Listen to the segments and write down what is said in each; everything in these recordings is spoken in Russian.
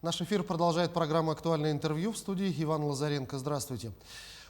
Наш эфир продолжает программа «Актуальное интервью». В студии Иван Лазаренко. Здравствуйте.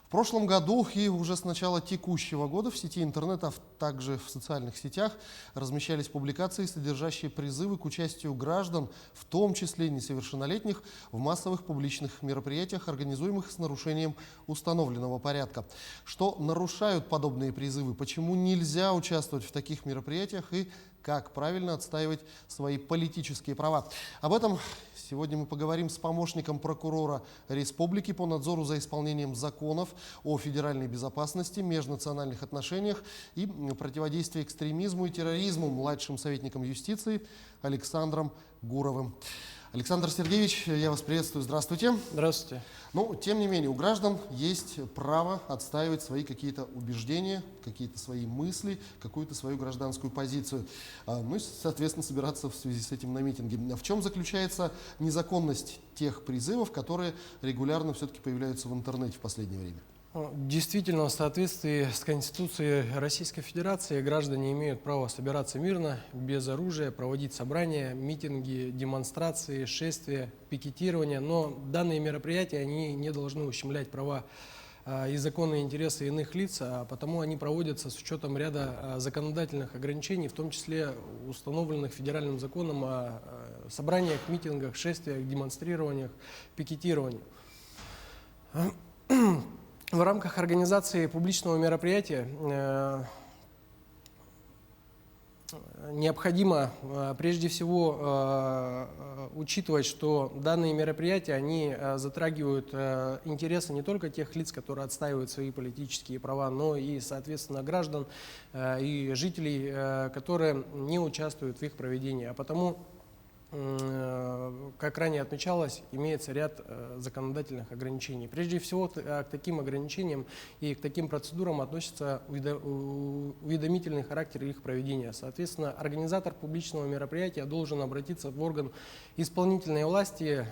В прошлом году и уже с начала текущего года в сети интернет, а также в социальных сетях размещались публикации, содержащие призывы к участию граждан, в том числе несовершеннолетних, в массовых публичных мероприятиях, организуемых с нарушением установленного порядка. Что нарушают подобные призывы, почему нельзя участвовать в таких мероприятиях и как правильно отстаивать свои политические права. Об этом сегодня мы поговорим с помощником прокурора Республики по надзору за исполнением законов о федеральной безопасности, межнациональных отношениях и противодействии экстремизму и терроризму, младшим советником юстиции Александром Гуровым. Александр Сергеевич, я вас приветствую. Здравствуйте. Здравствуйте. Ну, тем не менее, у граждан есть право отстаивать свои какие-то убеждения, какие-то свои мысли, какую-то свою гражданскую позицию. Ну и, соответственно, собираться в связи с этим на митинге. В чем заключается незаконность тех призывов, которые регулярно все-таки появляются в интернете в последнее время? Действительно, в соответствии с Конституцией Российской Федерации граждане имеют право собираться мирно, без оружия, проводить собрания, митинги, демонстрации, шествия, пикетирования. Но данные мероприятия они не должны ущемлять права и законные интересы иных лиц, а потому они проводятся с учетом ряда законодательных ограничений, в том числе установленных федеральным законом о собраниях, митингах, шествиях, демонстрированиях, пикетировании. В рамках организации публичного мероприятия необходимо прежде всего учитывать, что данные мероприятия они затрагивают интересы не только тех лиц, которые отстаивают свои политические права, но и, соответственно, граждан и жителей, которые не участвуют в их проведении. А потому, как ранее отмечалось, имеется ряд законодательных ограничений. Прежде всего, к таким ограничениям и к таким процедурам относится уведомительный характер их проведения. Соответственно, организатор публичного мероприятия должен обратиться в орган исполнительной власти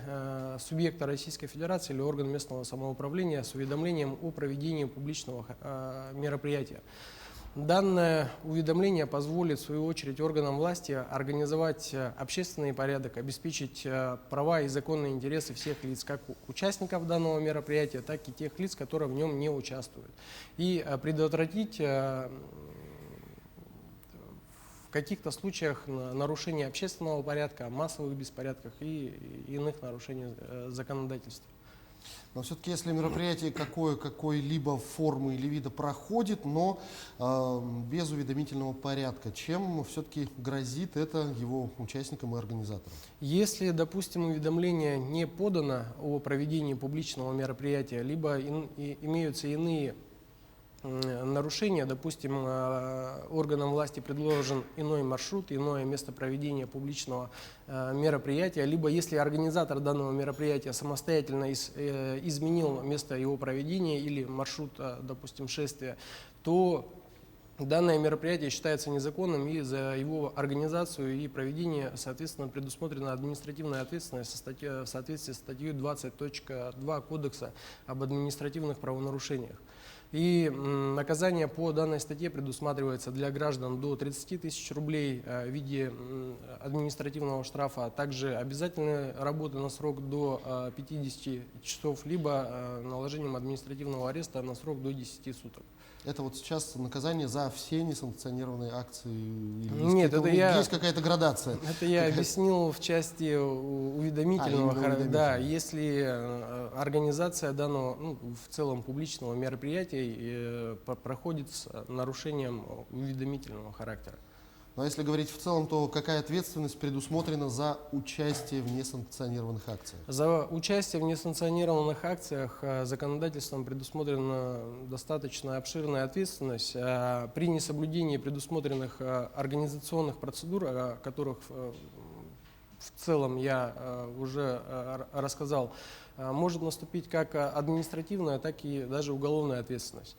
субъекта Российской Федерации или орган местного самоуправления с уведомлением о проведении публичного мероприятия. Данное уведомление позволит, в свою очередь, органам власти организовать общественный порядок, обеспечить права и законные интересы всех лиц, как участников данного мероприятия, так и тех лиц, которые в нем не участвуют, и предотвратить в каких-то случаях нарушение общественного порядка, массовых беспорядках и иных нарушений законодательства. Но все-таки, если мероприятие какой-либо формы или вида проходит, но без уведомительного порядка, чем все-таки грозит это его участникам и организаторам? Если, допустим, уведомление не подано о проведении публичного мероприятия, либо имеются иные нарушения, допустим, органам власти предложен иной маршрут, иное место проведения публичного мероприятия, либо если организатор данного мероприятия самостоятельно изменил место его проведения или маршрут, допустим, шествия, то данное мероприятие считается незаконным, и за его организацию и проведение, соответственно, предусмотрена административная ответственность в соответствии с статьей 20.2 Кодекса об административных правонарушениях. И наказание по данной статье предусматривается для граждан до 30 тысяч рублей в виде административного штрафа, а также обязательной работы на срок до 50 часов, либо наложением административного ареста на срок до 10 суток. Это вот сейчас наказание за все несанкционированные акции? Нет, есть какая-то градация? Это я объяснил в части уведомительного характера. Да, если организация данного, в целом публичного мероприятия проходит с нарушением уведомительного характера. Но если говорить в целом, то какая ответственность предусмотрена за участие в несанкционированных акциях? За участие в несанкционированных акциях законодательством предусмотрена достаточно обширная ответственность. При несоблюдении предусмотренных организационных процедур, о которых в целом я уже рассказал, может наступить как административная, так и даже уголовная ответственность.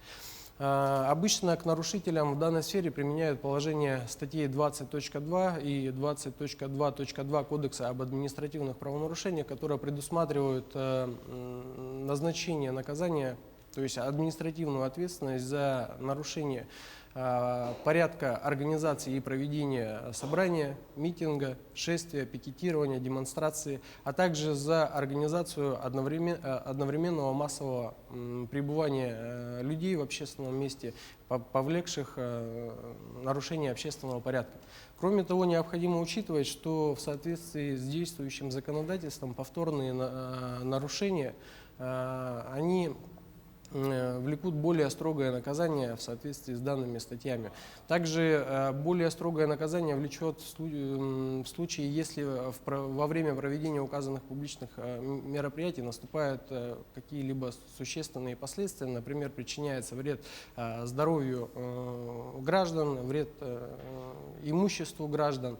Обычно к нарушителям в данной сфере применяют положение статей 20.2 и 20.2.2 Кодекса об административных правонарушениях, которые предусматривают назначение наказания то есть административную ответственность за нарушение порядка организации и проведения собрания, митинга, шествия, пикетирования, демонстрации, а также за организацию одновременного массового пребывания людей в общественном месте, повлекших нарушение общественного порядка. Кроме того, необходимо учитывать, что в соответствии с действующим законодательством повторные нарушения, они влекут более строгое наказание в соответствии с данными статьями. Также более строгое наказание влечет в случае, если во время проведения указанных публичных мероприятий наступают какие-либо существенные последствия, например, причиняется вред здоровью граждан, вред имуществу граждан,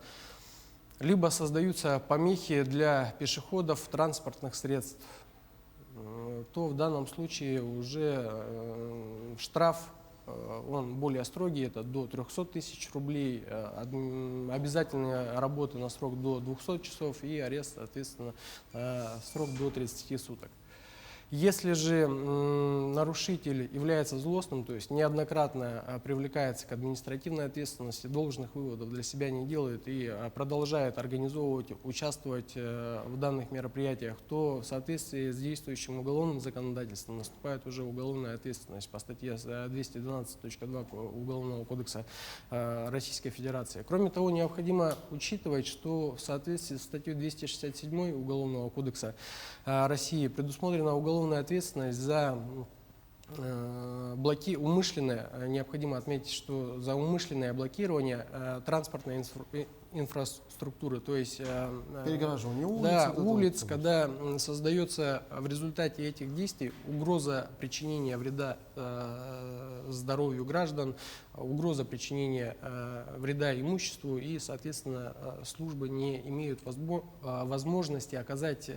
либо создаются помехи для пешеходов транспортных средств, то в данном случае уже штраф, он более строгий, это до 300 тысяч рублей, обязательная работа на срок до 200 часов и арест, соответственно, срок до 30 суток. Если же нарушитель является злостным, то есть неоднократно привлекается к административной ответственности, должных выводов для себя не делает и продолжает организовывать, участвовать в данных мероприятиях, то в соответствии с действующим уголовным законодательством наступает уже уголовная ответственность по статье 212.2 Уголовного кодекса Российской Федерации. Кроме того, необходимо учитывать, что в соответствии с статьей 267 Уголовного кодекса России предусмотрена уголовная ответственность за необходимо отметить, что за умышленное блокирование транспортной инфраструктуры, то есть Перегораживание улиц. да, улиц, когда создается в результате этих действий угроза причинения вреда здоровью граждан, угроза причинения вреда имуществу, и, соответственно, службы не имеют возможности оказать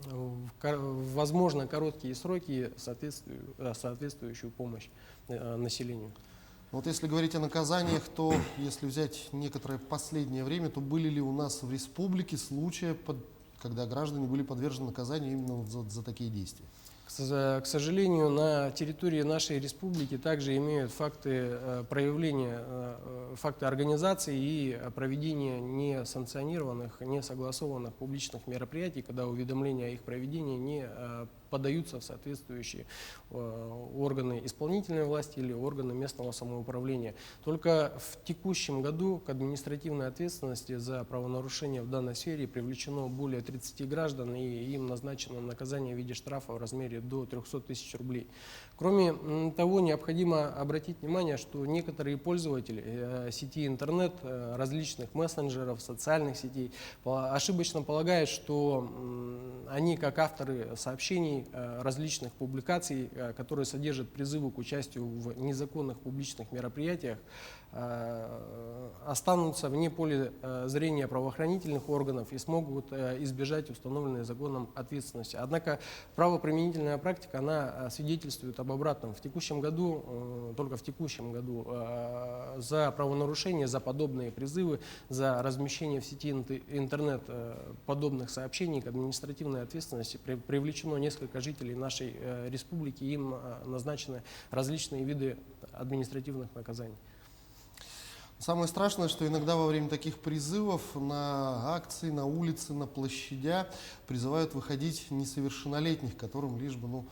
в возможно короткие сроки соответствующую помощь населению. Вот если говорить о наказаниях, то если взять некоторое последнее время, то были ли у нас в республике случаи, когда граждане были подвержены наказанию именно вот за такие действия? К сожалению, на территории нашей республики также имеют факты проявления, факты организации и проведения несанкционированных, несогласованных публичных мероприятий, когда уведомления о их проведении не подаются в соответствующие органы исполнительной власти или органы местного самоуправления. Только в текущем году к административной ответственности за правонарушения в данной сфере привлечено более 30 граждан, и им назначено наказание в виде штрафа в размере до 300 тысяч рублей. Кроме того, необходимо обратить внимание, что некоторые пользователи сети интернет, различных мессенджеров, социальных сетей ошибочно полагают, что они, как авторы сообщений, различных публикаций, которые содержат призывы к участию в незаконных публичных мероприятиях, останутся вне поля зрения правоохранительных органов и смогут избежать установленной законом ответственности. Однако правоприменительная практика, она свидетельствует об обратном. В текущем году, только в текущем году, за правонарушение, за подобные призывы, за размещение в сети интернет подобных сообщений к административной ответственности привлечено несколько жителей нашей республики, им назначены различные виды административных наказаний. Самое страшное, что иногда во время таких призывов на акции, на улицы, на площадя призывают выходить несовершеннолетних, которым лишь бы, ну,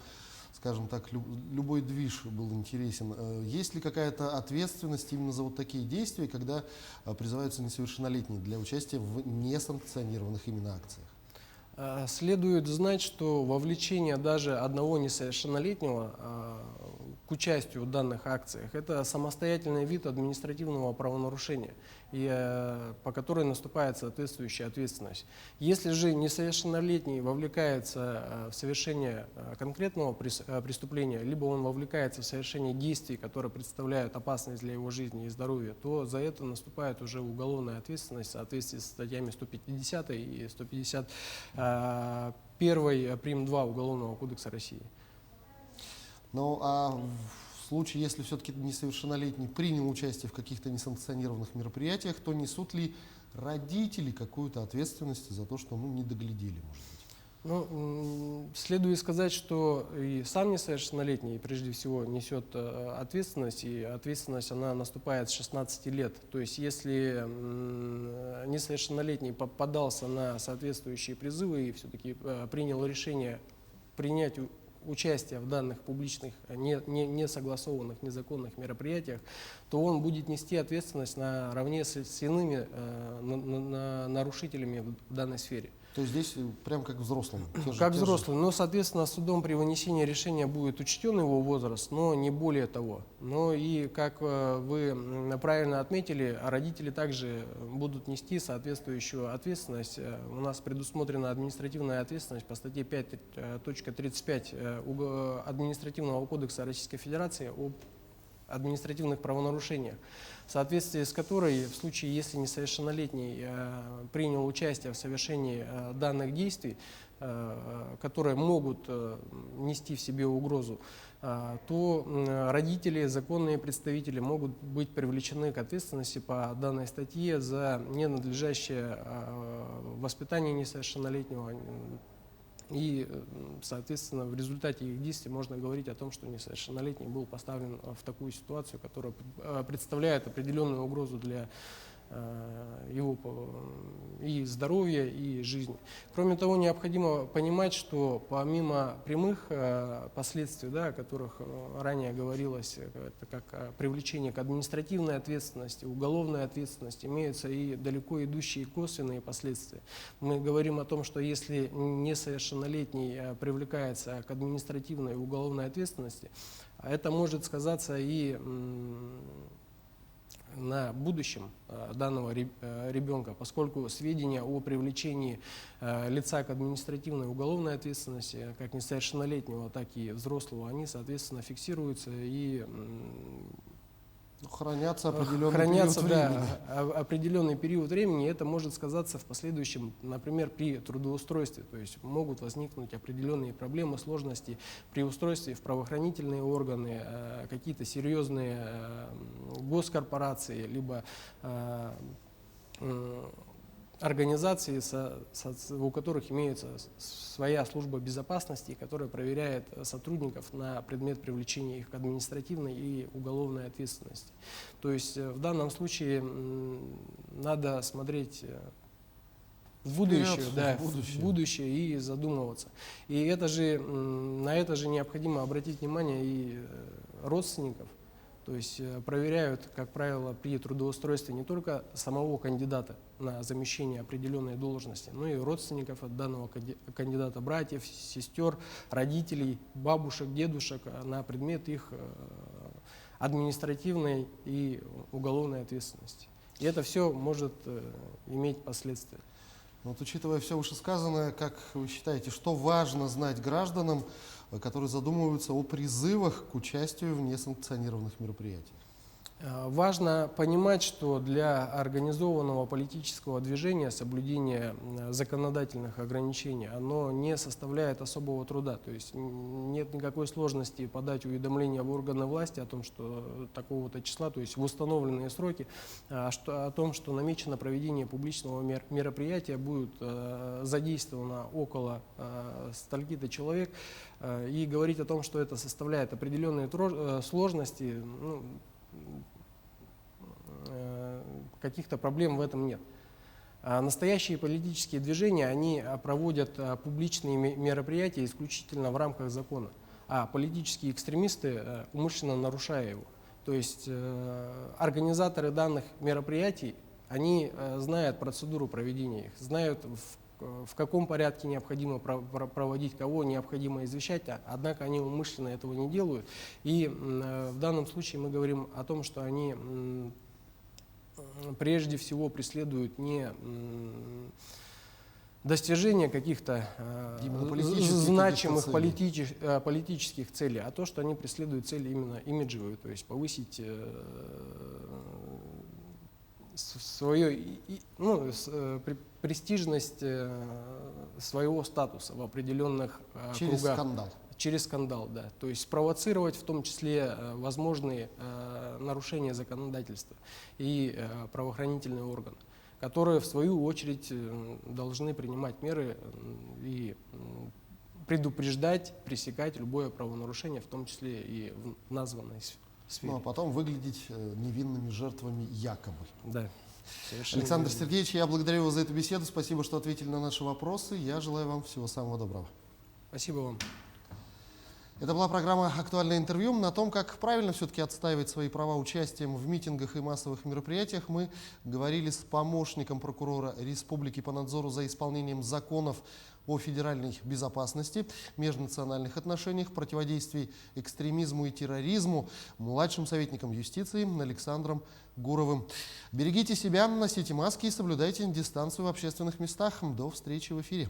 скажем так, любой движ был интересен. Есть ли какая-то ответственность именно за вот такие действия, когда призываются несовершеннолетние для участия в несанкционированных именно акциях? Следует знать, что вовлечение даже одного несовершеннолетнего к участию в данных акциях — это самостоятельный вид административного правонарушения, по которой наступает соответствующая ответственность. Если же несовершеннолетний вовлекается в совершение конкретного преступления, либо он вовлекается в совершение действий, которые представляют опасность для его жизни и здоровья, то за это наступает уже уголовная ответственность в соответствии с статьями 150 и 151 прим. 2 Уголовного кодекса России. Ну, а в случае, если все-таки несовершеннолетний принял участие в каких-то несанкционированных мероприятиях, то несут ли родители какую-то ответственность за то, что не доглядели, может быть? Ну, следует сказать, что и сам несовершеннолетний прежде всего несет ответственность, и ответственность она наступает с 16 лет. То есть если несовершеннолетний подался на соответствующие призывы и все-таки принял решение принять участие в данных публичных, не согласованных, незаконных мероприятиях, то он будет нести ответственность наравне с иными нарушителями в данной сфере. То есть здесь прям как взрослым. Как взрослый, но, соответственно, судом при вынесении решения будет учтен его возраст, но не более того. Но и, как вы правильно отметили, родители также будут нести соответствующую ответственность. У нас предусмотрена административная ответственность по статье 5.35 Административного кодекса Российской Федерации об административных правонарушениях, в соответствии с которой в случае, если несовершеннолетний принял участие в совершении данных действий, которые могут нести в себе угрозу, то родители, законные представители могут быть привлечены к ответственности по данной статье за ненадлежащее воспитание несовершеннолетнего. И, соответственно, в результате их действий можно говорить о том, что несовершеннолетний был поставлен в такую ситуацию, которая представляет определенную угрозу для его и здоровья, и жизни. Кроме того, необходимо понимать, что помимо прямых последствий, да, о которых ранее говорилось, это как привлечение к административной ответственности, уголовной ответственности, имеются и далеко идущие косвенные последствия. Мы говорим о том, что если несовершеннолетний привлекается к административной и уголовной ответственности, это может сказаться и на будущем данного ребенка, поскольку сведения о привлечении лица к административной и уголовной ответственности, как несовершеннолетнего, так и взрослого, они, соответственно, фиксируются и хранятся определенный период времени. Это может сказаться в последующем, например, при трудоустройстве. То есть могут возникнуть определенные проблемы, сложности при устройстве в правоохранительные органы, какие-то серьезные госкорпорации, либо организации, у которых имеется своя служба безопасности, которая проверяет сотрудников на предмет привлечения их к административной и уголовной ответственности. То есть в данном случае надо смотреть в будущее и задумываться. И на это же необходимо обратить внимание и родственников. То есть проверяют, как правило, при трудоустройстве не только самого кандидата на замещение определенной должности, но и родственников от данного кандидата, братьев, сестер, родителей, бабушек, дедушек на предмет их административной и уголовной ответственности. И это все может иметь последствия. Вот, учитывая все вышесказанное, как вы считаете, что важно знать гражданам, которые задумываются о призывах к участию в несанкционированных мероприятиях? Важно понимать, что для организованного политического движения соблюдение законодательных ограничений, оно не составляет особого труда. То есть нет никакой сложности подать уведомление в органы власти о том, что такого-то числа, то есть в установленные сроки, о том, что намечено проведение публичного мероприятия, будет задействовано около стольки-то человек, и говорить о том, что это составляет определенные сложности, каких-то проблем в этом нет. Настоящие политические движения, они проводят публичные мероприятия исключительно в рамках закона, а политические экстремисты умышленно нарушая его. То есть организаторы данных мероприятий, они знают процедуру проведения их, знают, в каком порядке необходимо проводить, кого необходимо извещать, однако они умышленно этого не делают. И в данном случае мы говорим о том, что они прежде всего преследуют не достижение каких-то значимых политических целей, а то, что они преследуют цель именно имиджевую, то есть повысить престижность своего статуса в определенных кругах. Через скандал, да. То есть спровоцировать в том числе возможные нарушения законодательства и правоохранительные органы, которые в свою очередь должны принимать меры и предупреждать, пресекать любое правонарушение, в том числе и в названной сфере. Ну, а потом выглядеть невинными жертвами якобы. Да, совершенно Александр верно. Сергеевич, я благодарю вас за эту беседу. Спасибо, что ответили на наши вопросы. Я желаю вам всего самого доброго. Спасибо вам. Это была программа «Актуальное интервью». На том, как правильно все-таки отстаивать свои права участием в митингах и массовых мероприятиях, мы говорили с помощником прокурора Республики по надзору за исполнением законов о федеральной безопасности, межнациональных отношениях, противодействии экстремизму и терроризму, младшим советником юстиции Александром Гуровым. Берегите себя, носите маски и соблюдайте дистанцию в общественных местах. До встречи в эфире.